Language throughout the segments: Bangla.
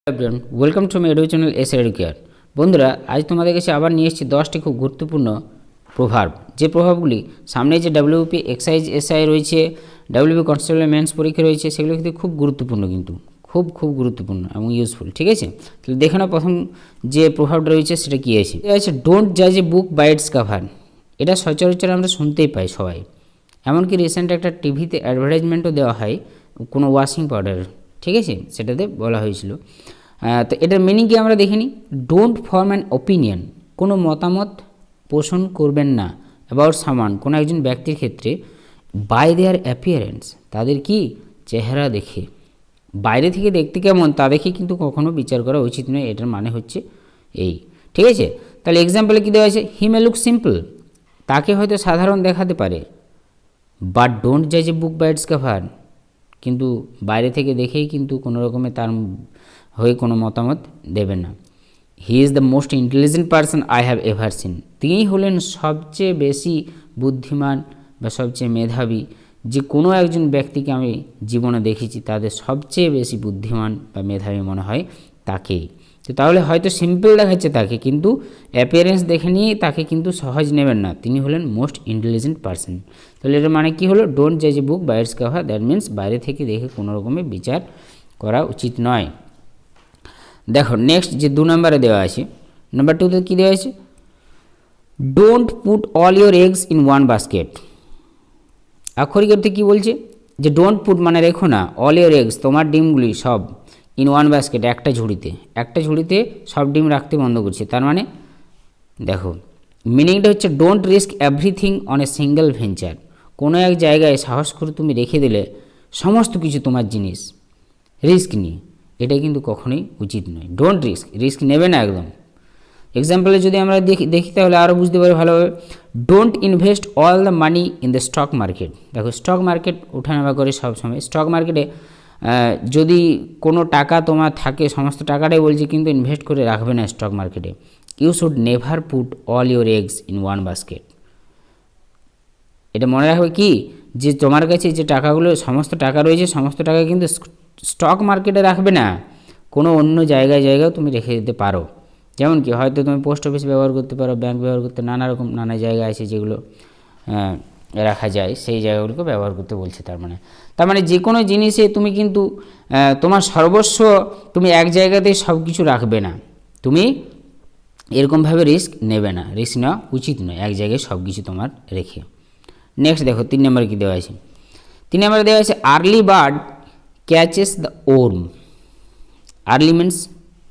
Everyone, welcome to my YouTube channel S educare. বন্ধুরা, আজ তোমাদের কাছে আবার নিয়ে এসেছি 10টি খুব গুরুত্বপূর্ণ প্রভার্ব, যে প্রভাবগুলি সামনে যে ডাব্লিউপি এক্সাইজ এসআই রয়েছে, ডাব্লিউপি কনস্টেবল মেন্স পরীক্ষা রয়েছে, সেগুলো কিন্তু খুব গুরুত্বপূর্ণ, কিন্তু খুব গুরুত্বপূর্ণ এবং ইউজফুল। ঠিক আছে, তাহলে দেখে নাও প্রথম যে প্রভাবটা রয়েছে সেটা কী আছে। এটা আছে ডোন্ট জাজ a book by its cover. এটা সচরাচর আমরা শুনতেই পাই সবাই, এমনকি রিসেন্ট একটা টিভিতে অ্যাডভার্টাইজমেন্টও দেওয়া হয় কোনো ওয়াশিং পাউডারের। ঠিক আছে, সেটাতে বলা হয়েছিল। তো এটার মিনিং কি আমরা দেখিনি। ডোন্ট ফর্ম অ্যান ওপিনিয়ন, কোনো মতামত পোষণ করবেন না অ্যাবাউট সামান, কোনো একজন ব্যক্তির ক্ষেত্রে, বাই দেয়ার অ্যাপিয়ারেন্স, তাদের কি চেহারা দেখে, বাইরে থেকে দেখতে কেমন তা দেখে কিন্তু কখনো বিচার করা উচিত নয়। এটার মানে হচ্ছে এই। ঠিক আছে, তাহলে এক্সাম্পলে কী দেওয়া আছে, হি মে লুক সিম্পল, তাকে হয়তো সাধারণ দেখাতে পারে, বাট ডোন্ট জাজ a book by its cover, কিন্তু বাইরে থেকে দেখেই কিন্তু কোনো রকমে তার হয়ে কোনো মতামত দেবেন না। He is the most intelligent person I have ever seen, তিনি হলেন সবচেয়ে বেশি বুদ্ধিমান বা সবচেয়ে মেধাবী যে কোনো একজন ব্যক্তিকে আমি জীবনে দেখেছি, তাদের সবচেয়ে বেশি বুদ্ধিমান বা মেধাবী মনে হয় তাকেই। তো তাহলে হয়তো সিম্পল দেখাচ্ছে তাকে, কিন্তু অ্যাপিয়ারেন্স দেখে নিয়ে তাকে কিন্তু সহজ নেবেন না, তিনি হলেন মোস্ট ইন্টেলিজেন্ট পারসন। তাহলে এটার মানে কী হলো, ডোন্ট জাজ a book by its cover, that means বাইরে থেকে দেখে কোনো রকমের বিচার করা উচিত নয়। দেখো নেক্সট যে 2 নম্বরে দেওয়া আছে, নাম্বার 2তে কী দেওয়া আছে, don't put all your eggs in one basket. আক্ষরিক অর্থে কী বলছে, যে ডোন্ট পুট মানে রেখো না, অল ইউর এগস তোমার ডিমগুলি সব, ইন ওয়ান বাস্কেট একটা ঝুড়িতে সব ডিম রাখতে বন্ধ করছে। তার মানে দেখো মিনিংটা হচ্ছে don't risk everything on a single venture, কোনো এক জায়গায় সাহস করে তুমি রেখে দিলে সমস্ত কিছু তোমার জিনিস রিস্ক নিয়ে, এটা কিন্তু কখনোই উচিত নয়। ডোন্ট রিস্ক নেবে না একদম। এক্সাম্পলে যদি আমরা দেখি তাহলে আরও বুঝতে পারি ভালোভাবে, don't invest all the money in the stock market. দেখো স্টক মার্কেট ওঠানামা করে সবসময়, স্টক মার্কেটে যদি কোনো টাকা তোমার থাকে সমস্ত টাকাটাই বলছে, কিন্তু ইনভেস্ট করে রাখবে না স্টক মার্কেটে। You should never put all your eggs in one basket. এটা মনে রাখবে কি, যে তোমার কাছে যে টাকাগুলো সমস্ত টাকা রয়েছে, সমস্ত টাকা কিন্তু স্টক মার্কেটে রাখবে না, কোনো অন্য জায়গায় তুমি রেখে দিতে পারো। যেমন কি হয়তো তুমি পোস্ট অফিস ব্যবহার করতে পারো, ব্যাংক ব্যবহার করতে, নানা জায়গা আছে যেগুলো রাখা যায়, সেই জায়গাগুলোকে ব্যবহার করতে বলছে। তার মানে যে কোনো জিনিসে তুমি কিন্তু তোমার সর্বস্ব তুমি এক জায়গাতেই সব কিছু রাখবে না, তুমি এরকমভাবে রিস্ক নেবে না, রিস্ক নেওয়া উচিত নয় এক জায়গায় সব কিছু তোমার রেখে। নেক্সট দেখো 3 নম্বরে কী দেওয়া আছে, 3 নম্বরে দেওয়া আছে early bird catches the warm. Early means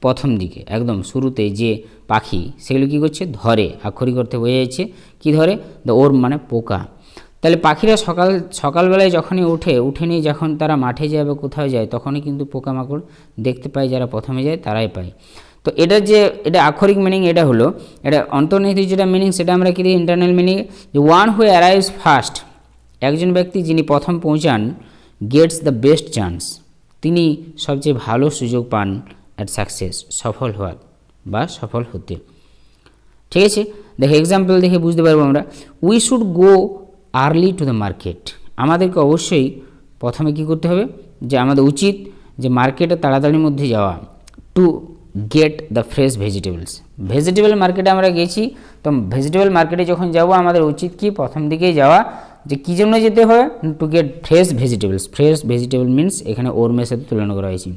প্রথম দিকে, একদম শুরুতে যে পাখি সেগুলো কী করছে, ধরে। আক্ষরিক অর্থে বোঝা যাচ্ছে কী ধরে, দ্য ওর্ম মানে পোকা। তাহলে পাখিরা সকালবেলায় যখনই উঠে নিয়ে যখন তারা মাঠে যায় বা কোথাও যায়, তখনই কিন্তু পোকামাকড় দেখতে পায়, যারা প্রথমে যায় তারাই পায়। তো এটা আক্ষরিক মিনিং এটা হলো, এটা অন্তর্নিহিত যেটা মিনিং সেটা আমরা কি দিই ইন্টারনাল মিনিং, যে ওয়ান হু অ্যারাইভস ফার্স্ট, একজন ব্যক্তি যিনি প্রথম পৌঁছান, গেটস দ্য বেস্ট চান্স, তিনি সবচেয়ে ভালো সুযোগ পান অ্যাট সাকসেস, সফল হওয়ার বা সফল হতে। ঠিক আছে, দেখো এক্সাম্পল দেখে বুঝতে পারবো আমরা, we should go early to the market, আমাদেরকে অবশ্যই প্রথমে কী করতে হবে, যে আমাদের উচিত যে মার্কেটে তাড়াতাড়ির মধ্যে যাওয়া, to get the fresh vegetable মার্কেটে আমরা গেছি, তো ভেজিটেবল মার্কেটে যখন যাব আমাদের উচিত কি প্রথম দিকেই যাওয়া, যে কী জন্য যেতে হয়, to get fresh vegetable means এখানে ওর্মের সাথে তুলনা করা হয়েছে।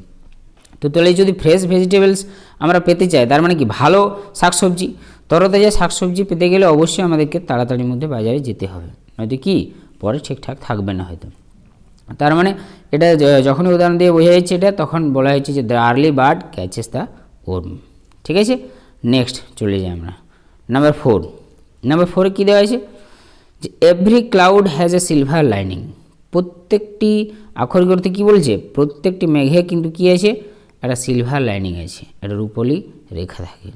তো তাহলে যদি ফ্রেশ ভেজিটেবলস আমরা পেতে চাই, তার মানে কি ভালো শাকসবজি, তরতাজা শাকসবজি পেতে গেলে অবশ্যই আমাদেরকে তাড়াতাড়ির মধ্যে বাজারে যেতে হবে, নয়তো কি পরে ঠিকঠাক থাকবে না হয়তো। তার মানে এটা যখনই উদাহরণ দিয়ে বোঝা যাচ্ছে এটা, তখন বলা হয়েছে যে the early bird catches the warm. ঠিক আছে, নেক্সট চলে যাই আমরা নাম্বার 4 কী দেওয়া আছে, যে every cloud has a silver lining. প্রত্যেকটি আক্ষরিক অর্থে কী বলছে, প্রত্যেকটি মেঘে কিন্তু কী আছে, একটা সিলভার লাইনিং আছে, একটা রূপলি রেখা থাকে।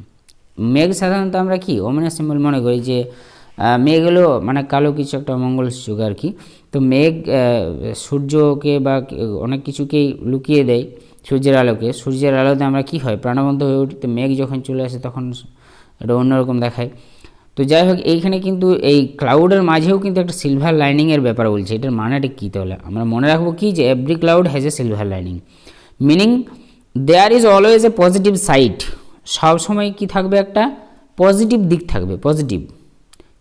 মেঘ সাধারণত আমরা কি ওমেনা সিম্বল মনে করি, যে মেঘ হলো মানে কালো কিছু একটা মঙ্গল সূচক আর কি। তো মেঘ সূর্যকে বা অনেক কিছুকেই লুকিয়ে দেয় সূর্যের আলোতে আমরা কি হয়, প্রাণবন্ত হয়ে উঠি। তো মেঘ যখন চলে আসে তখন এটা অন্যরকম দেখায়। তো যাই হোক, এইখানে কিন্তু এই ক্লাউডের মাঝেও কিন্তু একটা সিলভার লাইনিংয়ের ব্যাপার বলছে। এটার মানেটা কী তাহলে আমরা মনে রাখবো কি, যে every cloud has a silver lining, meaning there is always a positive side, সবসময় কি থাকবে, একটা পজিটিভ দিক থাকবে, পজিটিভ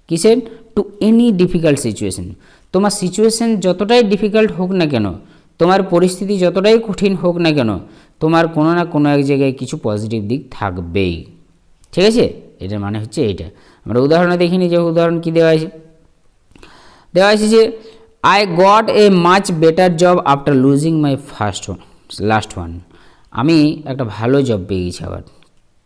কিসের, টু এনি ডিফিকাল্ট সিচুয়েশন। তোমার সিচুয়েশন যতটাই ডিফিকাল্ট হোক না কেন, তোমার পরিস্থিতি যতটাই কঠিন হোক না কেন, তোমার কোনো না কোনো এক জায়গায় কিছু পজিটিভ দিক থাকবেই। ঠিক আছে, এটার মানে হচ্ছে এইটা। আমরা উদাহরণে দেখিনি, যে উদাহরণ কি দেওয়া আছে, দেওয়া আছে যে I got a much better job after losing my last one. আমি একটা ভালো জব পেয়ে গেছি আবার।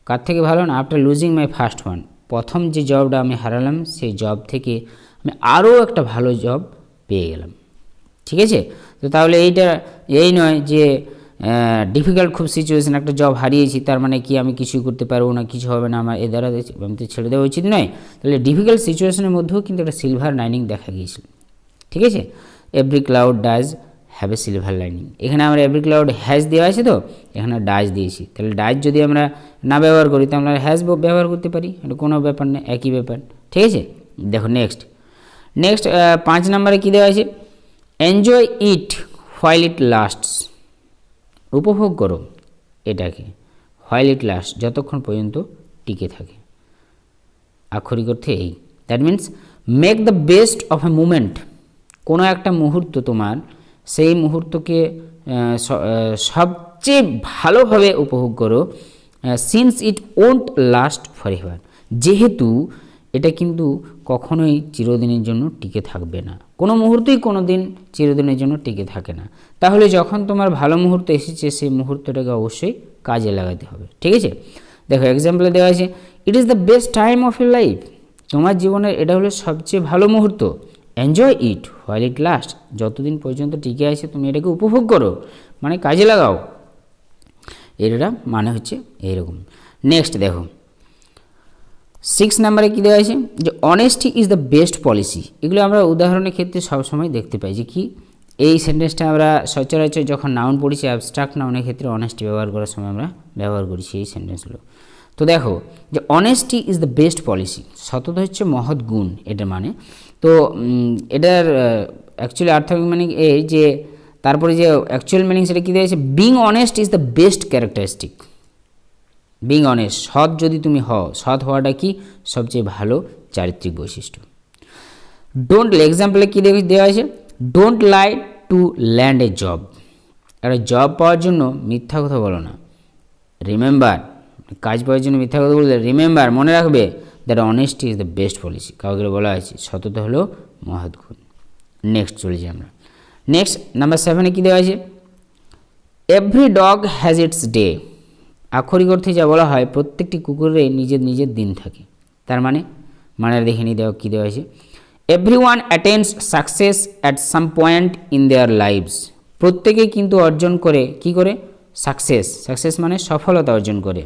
কার থেকে ভালো না, after losing my first one, প্রথম যে জবটা আমি হারালাম সেই জব থেকে আমি আরও একটা ভালো জব পেয়ে গেলাম। ঠিক আছে, তো তাহলে এইটা এই নয় যে ডিফিকাল্ট খুব সিচুয়েশন, একটা জব হারিয়েছি তার মানে কি আমি কিছুই করতে পারবো না, কিছু হবে না আমার, এ দ্বারা আমি তো ছেড়ে দেওয়া উচিত নয়। তাহলে ডিফিকাল্ট সিচুয়েশনের মধ্যেও কিন্তু একটা সিলভার লাইনিং দেখা গিয়েছিল। ঠিক আছে, every cloud does have a silver lining. এখানে আমরা এভরি ক্লাউড হ্যাজ দেওয়া আছে, তো এখানে ডাজ দিয়েছি। তাহলে ডাজ যদি আমরা না ব্যবহার করি তাহলে আমরা হ্যাজ ব্যবহার করতে পারি, এটা কোনো ব্যাপার না, একই ব্যাপার। ঠিক আছে, দেখো নেক্সট 5 নম্বরে কী দেওয়া আছে, enjoy it while it lasts. উপভোগ করো এটাকে, হোয়াইল ইট লাস্ট, যতক্ষণ পর্যন্ত টিকে থাকে। আক্ষরিক অর্থে এই, that means make the best of a moment. কোনো একটা মুহূর্ত তোমার, সেই মুহূর্তকে সবচেয়ে ভালোভাবে উপভোগ করো, since it won't last for ever, যেহেতু এটা কিন্তু কখনোই চিরদিনের জন্য টিকে থাকবে না। কোনো মুহূর্তেই কোনো দিন চিরদিনের জন্য টিকে থাকে না। তাহলে যখন তোমার ভালো মুহূর্ত এসেছে সেই মুহূর্তটাকে অবশ্যই কাজে লাগাতে হবে। ঠিক আছে, দেখো এক্সাম্পলে দেওয়া আছে, it is the best time of your life. তোমার জীবনের এটা হলো সবচেয়ে ভালো মুহূর্ত। Enjoy it while it last, যতদিন পর্যন্ত টিকে আছে তুমি এটাকে উপভোগ করো, মানে কাজে লাগাও। এটা মানে হচ্ছে এইরকম। নেক্সট দেখো 6 নম্বরে কী দেওয়া আছে, যে honesty is the best policy. এগুলো আমরা উদাহরণের ক্ষেত্রে সবসময় দেখতে পাই, যে কি এই সেন্টেন্সটা আমরা সচরাচর যখন নাউন পড়েছি, অ্যাবস্ট্রাক্ট নাউনের ক্ষেত্রে অনেস্টি ব্যবহার করার সময় আমরা ব্যবহার করেছি এই সেন্টেন্সগুলো। তো দেখো যে honesty is the best policy, সততা হচ্ছে মহৎ গুণ, এটা মানে। তো এটার অ্যাকচুয়ালি আর্থিক মিনিং এই যে, তারপরে যে অ্যাকচুয়াল মিনিং সেটা কী দিয়েছে, being honest is the best characteristic. Being honest, সৎ যদি তুমি হও, সৎ হওয়াটা কি সবচেয়ে ভালো চারিত্রিক বৈশিষ্ট্য। ডোন্ট, এক্সাম্পলে কী দেওয়া আছে, don't lie two land A job. একটা জব পাওয়ার জন্য মিথ্যা কথা বলো না। রিমেম্বার, কাজ পাওয়ার জন্য মিথ্যা কথা বললে রিমেম্বার, মনে রাখবে that honesty is the best policy. কাউকে বলা হয়েছে সততা হলো মহৎ গুণ। নেক্সট চলে যাই আমরা। নেক্সট নাম্বার 7-এ কী দেওয়া আছে, every dog has its day. আক্ষরিক অর্থে যা বলা হয়, প্রত্যেকটি কুকুরের নিজের নিজের দিন থাকে। তার মানে দেখে নিয়ে দেওয়া কী দেওয়া আছে, everyone attains success at some point in their lives. প্রত্যেকেই কিন্তু অর্জন করে, কি করে, সাকসেস মানে সফলতা অর্জন করে,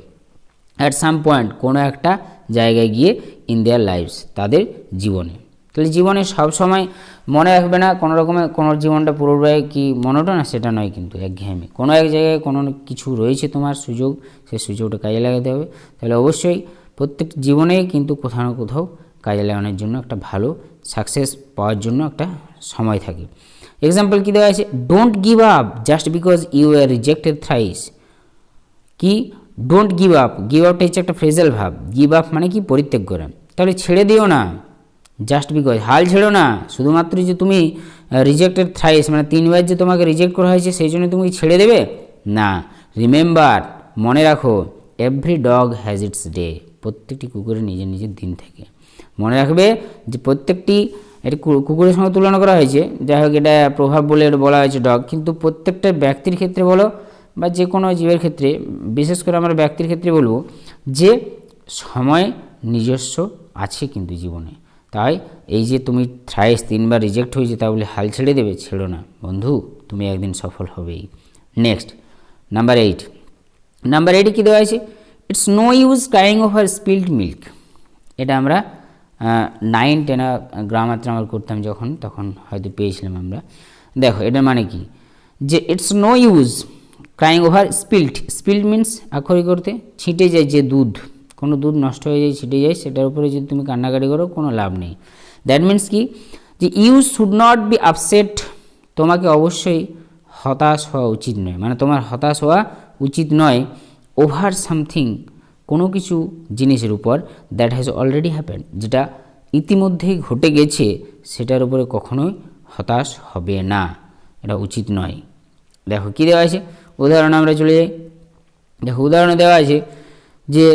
অ্যাট সাম পয়েন্ট কোনো একটা জায়গায় গিয়ে, ইন দেয়ার লাইভস তাদের জীবনে। তাহলে জীবনে সবসময় মনে রাখবে না কোনো রকমের, কোনো জীবনটা পুরোটাই কি মনোটোন, সেটা নয় কিন্তু একঘেয়েমি। কোনো এক জায়গায় কোনো কিছু রয়েছে তোমার সুযোগ, সেই সুযোগটা কাজে লাগাতে হবে। তাহলে অবশ্যই প্রত্যেক জীবনেই কিন্তু কোথাও না কোথাও কাজে লাগানোর জন্য একটা ভালো সাকসেস পাওয়ার জন্য একটা সময় থাকে। এক্সাম্পল কী দেওয়া আছে, don't give up just because you are rejected thrice. কি, ডোন্ট গিভ আপ, গিভ আপটা হচ্ছে একটা ফ্রেজাল ভাব, গিভ আপ মানে কি পরিত্যাগ করা। তাহলে ছেড়ে দিও না, জাস্ট বিকজ, হাল ছেড়ো না শুধুমাত্র যে তুমি রিজেক্টেড থ্রাইস মানে 3 বার যে তোমাকে রিজেক্ট করা হয়েছে সেই জন্য তুমি ছেড়ে দেবে না। রিমেম্বার, মনে রাখো, every dog has its day. প্রত্যেকটি কুকুরের নিজের নিজের দিন থাকে। মনে রাখবে যে প্রত্যেকটি, এটি কুকুরের সঙ্গে তুলনা করা হয়েছে, যাই হোক এটা প্রভাব বলে বলা হয়েছে ডগ, কিন্তু প্রত্যেকটা ব্যক্তির ক্ষেত্রে বলো বা যে কোনো জীবের ক্ষেত্রে, বিশেষ করে আমরা ব্যক্তির ক্ষেত্রে বলবো যে সময় নিজস্ব আছে কিন্তু জীবনে। তাই এই যে তুমি থ্রাইস 3 বার রিজেক্ট হয়েছে তা বলে হাল ছেড়ে দেবে, ছেড়ো না বন্ধু, তুমি একদিন সফল হবেই। Next number 8। নাম্বার 8-এ কী দেওয়া আছে, it's no use crying over spilled milk. এটা আমরা 9-10 গ্রামার আমরা করতাম যখন, তখন হয়তো পেয়েছিলাম আমরা। দেখো এটার মানে কি, যে it's no use crying over spilled means আক্ষরিক করতে ছিটে যায় যে দুধ, কোনো দুধ নষ্ট হয়ে যায়, ছিটে যায়, সেটার উপরে যদি তুমি কান্নাকাটি করো কোনো লাভ নেই। দ্যাট মিন্স কি, যে you should not be upset, তোমাকে অবশ্যই হতাশ হওয়া উচিত নয়, মানে তোমার হতাশ হওয়া উচিত নয় ওভার সামথিং, কোনো কিছু জিনিসের উপর দ্যাট হ্যাজ অলরেডি হ্যাপেন, যেটা ইতিমধ্যেই ঘটে গেছে সেটার উপরে কখনোই হতাশ হবে না, এটা উচিত নয়। দেখো কী দেওয়া আছে, উদাহরণ আমরা চলে যাই। দেখো উদাহরণে দেওয়া আছে যে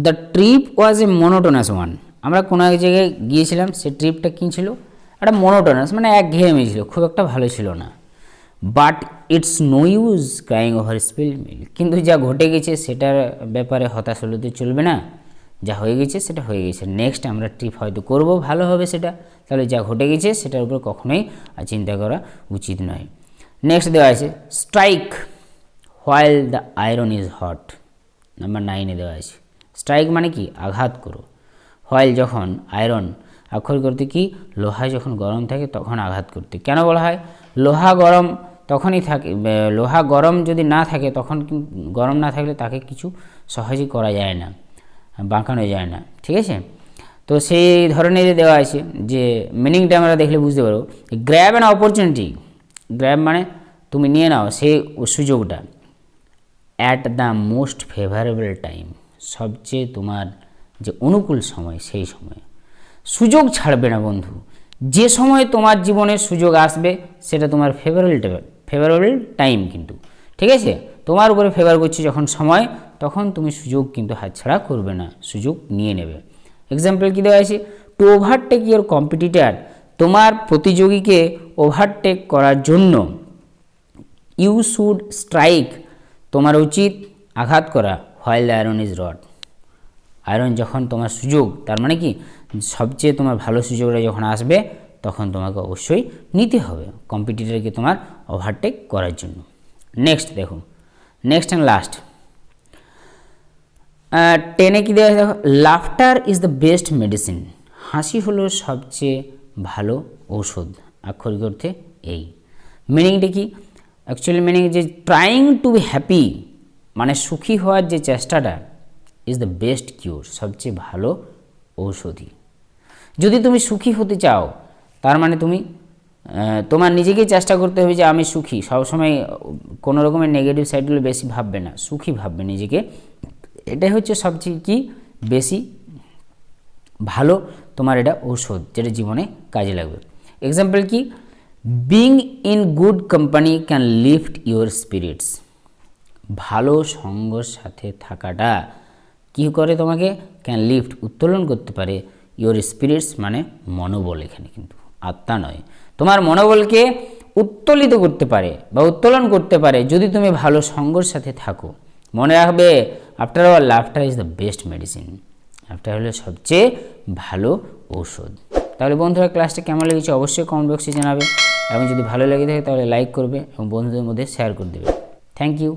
the trip was A monotonous one, আমরা কোনো এক জায়গায় গিয়েছিলাম, সে ট্রিপটা কী ছিল, একটা মনোটোনাস মানে একঘেয়েমি ছিল, খুব একটা ভালো ছিল না। But it's no use crying over spill milk, কিন্তু যা ঘটে গেছে সেটার ব্যাপারে হতাশ হলে তো চলবে না, যা হয়ে গেছে সেটা হয়ে গেছে, নেক্সট আমরা ট্রিপ হয়তো করব, ভালো হবে সেটা, তাহলে যা ঘটে গেছে সেটার উপর কখনোই চিন্তা করা উচিত নয়। নেক্সট দেওয়া আছে strike while the iron is hot, number 9-এ দেওয়া আছে। স্ট্রাইক মানে কি, আঘাত করো, হোয়াইল যখন, আয়রন আক্ষরিক করতে কি, লোহা যখন গরম থাকে তখন আঘাত করতে। কেন বলা হয় লোহা গরম তখনই থাকে, লোহা গরম যদি না থাকে তখন, গরম না থাকলে তাকে কিছু সহজেই করা যায় না, বাঁকানো যায় না, ঠিক আছে। তো সেই ধরনের দেওয়া আছে, যে মিনিংটা আমরা দেখলে বুঝতে পারবো। গ্র্যাব অ্যান অপরচুনিটি, গ্র্যাব মানে তুমি নিয়ে নাও সেই সুযোগটা, at the most favourable time, সবচেয়ে তোমার যে অনুকূল সময় সেই সময়ে। সুযোগ ছাড়বে না বন্ধু, যে সময় তোমার জীবনে সুযোগ আসবে সেটা তোমার ফেভারেবল টাইম কিন্তু, ঠিক আছে, তোমার উপরে ফেভার করছে যখন সময়, তখন তুমি সুযোগ কিন্তু হাতছাড়া করবে না, সুযোগ নিয়ে নেবে। এক্সাম্পল কী দেওয়া আছে, টু ওভারটেক ইয়োর কম্পিটিটার, তোমার প্রতিযোগীকে ওভারটেক করার জন্য, ইউ শুড স্ট্রাইক, তোমার উচিত আঘাত করা, while the iron is hot, iron যখন তোমার সুযোগ, তার মানে কি সবচেয়ে তোমার ভালো সুযোগটা যখন আসবে তখন তোমাকে অবশ্যই নিতে হবে কম্পিটিটরকে তোমার ওভারটেক করার জন্য। নেক্সট দেখো, নেক্সট অ্যান্ড লাস্ট 10-এ কী দেওয়া আছে দেখো, laughter is the best medicine, হাসি হলো সবচেয়ে ভালো ঔষধ, আক্ষরিক অর্থে এই। মিনিংটা কি, অ্যাকচুয়ালি মিনিং যে ট্রাইং টু বি হ্যাপি মানে সুখী হওয়ার যে চেষ্টাটা, ইজ দ্য বেস্ট কিউর, সবচেয়ে ভালো ঔষধি। যদি তুমি সুখী হতে চাও তার মানে তুমি তোমার নিজেকেই চেষ্টা করতে হবে যে আমি সুখী, সবসময় কোনো রকমের নেগেটিভ সাইডগুলো বেশি ভাববে না, সুখী ভাববে নিজেকে, এটাই হচ্ছে সবচেয়ে কি বেশি ভালো তোমার এটা ঔষধ, যেটা জীবনে কাজে লাগবে। এক্সাম্পল কি, being in good company can lift your spirits, ভালো সঙ্গর সাথে থাকাটা কী করে তোমাকে, ক্যান লিফট উত্তোলন করতে পারে, ইউর স্পিরিটস মানে মনোবল, এখানে কিন্তু আত্মা নয়, তোমার মনোবলকে উত্তোলিত করতে পারে বা উত্তোলন করতে পারে যদি তুমি ভালো সঙ্গর সাথে থাকো। মনে রাখবে, after all laughter is the best medicine, laughter হলো সবচেয়ে ভালো ঔষধ। তাহলে বন্ধুরা ক্লাসটা কেমন লেগেছে অবশ্যই কমেন্ট বক্সে জানাবে, এবং যদি ভালো লেগে থাকে তাহলে লাইক করবে এবং বন্ধুদের মধ্যে শেয়ার করে দেবে। Thank you.